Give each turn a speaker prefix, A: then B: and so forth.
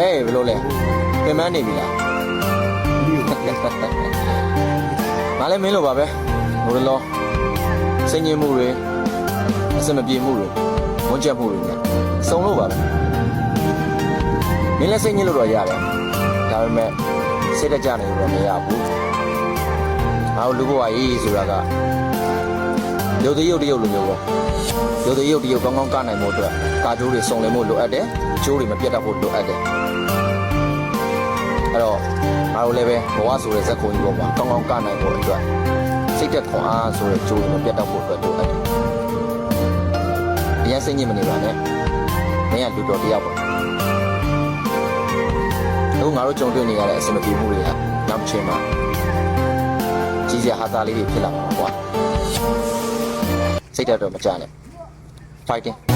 A: ဘယ်လိုလဲပြင်ပန်းနေပြီလားငါလည်းမင်းလိုပါပဲဟိုလောစိတ်ညစ်မှုတွေအစမပြေမှုတွေဝန်ကျက်မှုတွေနဲ့စုံလို့ပါပဲမင်းလည်းစိတ်ညစ်လို့တော့ရတယ်ဒါပေမဲ့စိတ်တကြနေလို့တော့မရဘူးငါတို့လူဘဝရေးဆိုတာကရုပ်တရုပ်တရုပ်လိုမျိုးပဲရုပ်တရုပ်တရုပ်ကောင်းကောင်းကနိုင်ဖို့အတွက်ကာကျိုးတွေစုံလင်ဖို့လိုအပ်တယ်ကျိုးတွေမပြတ်တတ်ဖို့လိုအပ်တယ်အဲ့တော့ငါတို့လည်းပဲဘဝဆိုတဲ့ဇက်ခုံကြီးပေါ်မှာကောင်းကောင်းကနိုင်ဖို့အတွက်စိတ်သက်ခွန်အားဆိုတဲ့ကျိုးတွေမပြတ်တတ်ဖို့အတွက်လိုအပ်တယ်အရင်စိတ်ညစ်မနေပါနဲ့မင်းကလူတော်တယောက်ပါတို့ငါတို့ကြုံတွေ့နေရတဲ့အစမပြေမှုတွေကနောက်ချိန်မှာကြီးစရာဟာသားလေးတွေဖြစ်လာမှာကွာစိတ်ဓာတ်တော့မကြနဲ့ fighting